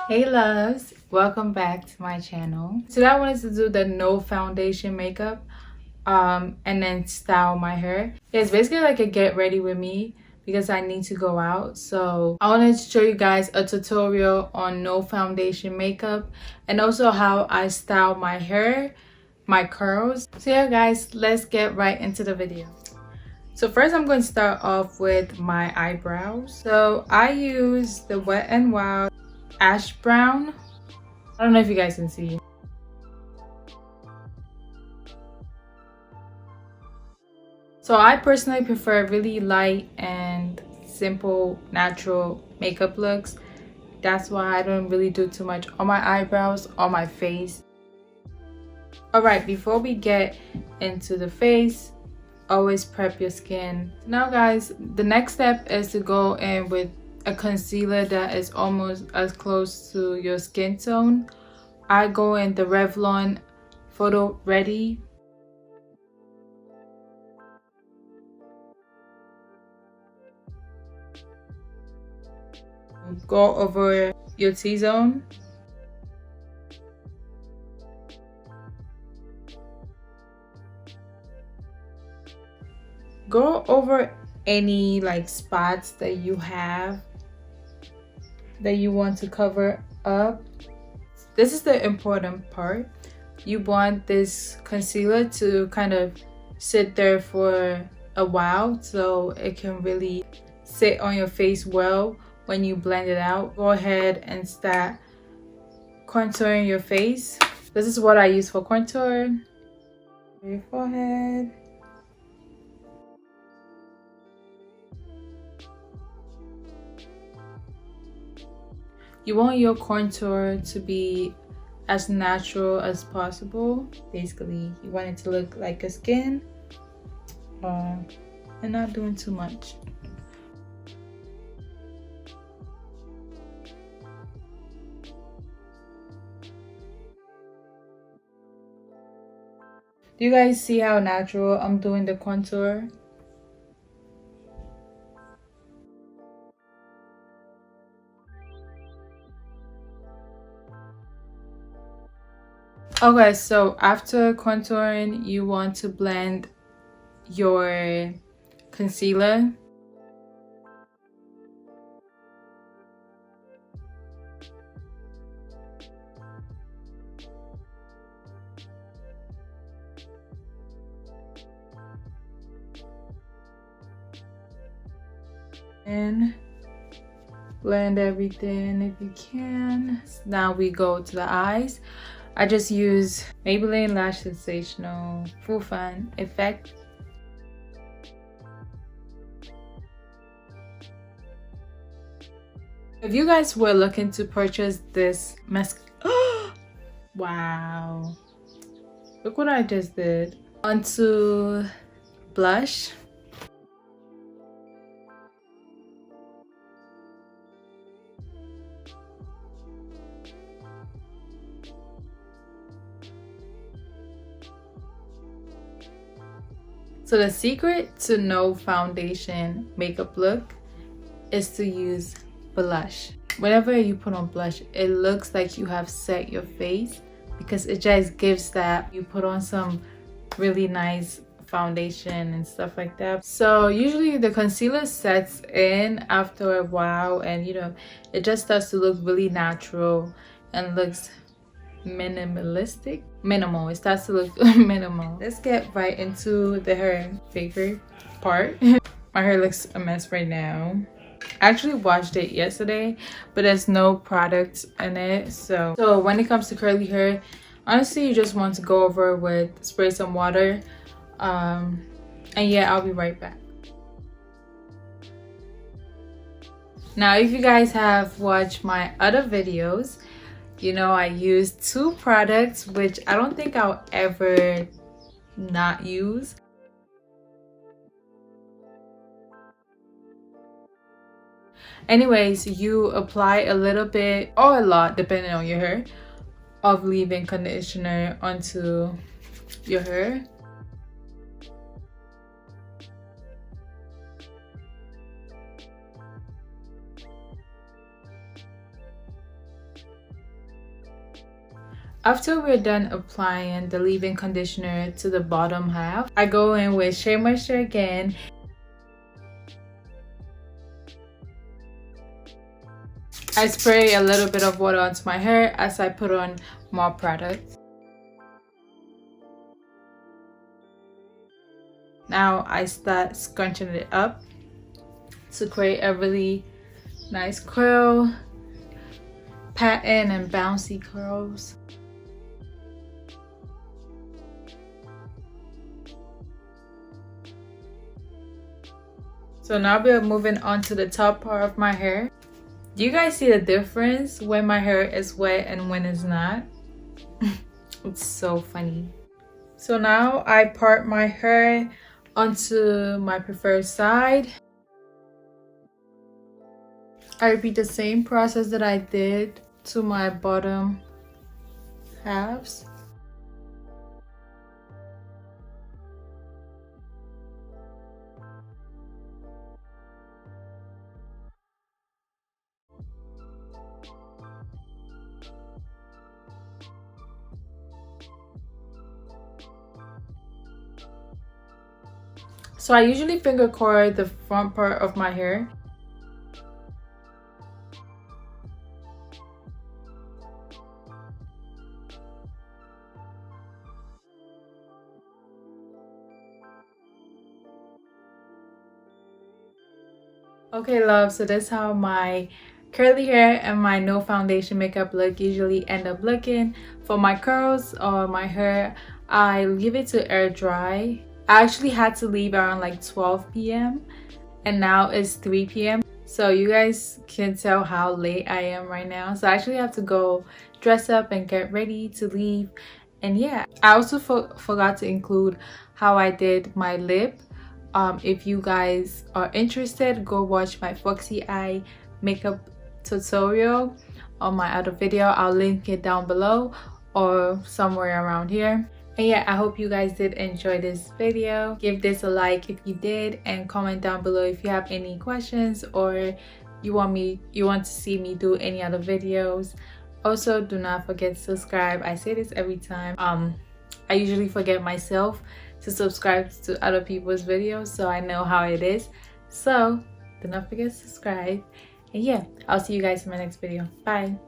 Hey loves, welcome back to my channel. Today I wanted to do the no foundation makeup and then style my hair. It's basically like a get ready with me because I need to go out. So I wanted to show you guys a tutorial on no foundation makeup and also how I style my hair, my curls. So yeah guys, let's get right into the video. So first I'm going to start off with my eyebrows. So I use the Wet n Wild Ash Brown. I don't know if you guys can see. So I personally prefer really light and simple natural makeup looks. That's why I don't really do too much on my eyebrows or my face. Alright, before we get into the face, always prep your skin. Now guys, the next step is to go in with a concealer that is almost as close to your skin tone. I go in the Revlon Photo Ready. Go over your T-zone. Go over any like spots that you have that you want to cover up. This is the important part. You want this concealer to kind of sit there for a while so it can really sit on your face well when you blend it out. Go ahead and start contouring your face. This is what I use for contour. Your forehead. You want your contour to be as natural as possible. Basically, you want it to look like a skin and not doing too much. Do you guys see how natural I'm doing the contour? Okay, so after contouring, you want to blend your concealer. And blend everything if you can. Now we go to the eyes. I just use Maybelline Lash Sensational Full Fun Effect. If you guys were looking to purchase this mascara, wow, look what I just did. Onto blush. So the secret to no foundation makeup look is to use blush. Whenever you put on blush, it looks like you have set your face because it just gives that you put on some really nice foundation and stuff like that. So usually the concealer sets in after a while and you know, it just starts to look really natural and looks minimalistic. Minimal. It starts to look minimal. Let's get right into the hair favorite part. My hair looks a mess right now. I actually washed it yesterday, but there's no product in it. So when it comes to curly hair, honestly, you just want to go over with spray some water. And yeah, I'll be right back. Now, if you guys have watched my other videos, you know I use two products which I don't think I'll ever not use. Anyways, you apply a little bit or a lot depending on your hair of leave-in conditioner onto your hair. After we're done applying the leave-in conditioner to the bottom half, I go in with Shea Moisture again. I spray a little bit of water onto my hair as I put on more product. Now I start scrunching it up to create a really nice curl, pattern and bouncy curls. So now we're moving on to the top part of my hair. Do you guys see the difference when my hair is wet and when it's not? It's so funny. So now I part my hair onto my preferred side. I repeat the same process that I did to my bottom halves. So I usually finger coil the front part of my hair. Okay, love, so that's how my curly hair and my no foundation makeup look usually end up looking. For my curls or my hair, I leave it to air dry. I actually had to leave around like 12 p.m. and now it's 3 p.m. So you guys can tell how late I am right now. So I actually have to go dress up and get ready to leave. And yeah, I also forgot to include how I did my lip. If you guys are interested, go watch my Foxy Eye makeup tutorial on my other video. I'll link it down below or somewhere around here. And yeah, I hope you guys did enjoy this video. Give this a like if you did, and comment down below if you have any questions or you want to see me do any other videos. Also, do not forget to subscribe. I say this every time. I usually forget myself to subscribe to other people's videos, so I know how it is. So do not forget to subscribe. And yeah, I'll see you guys in my next video. Bye.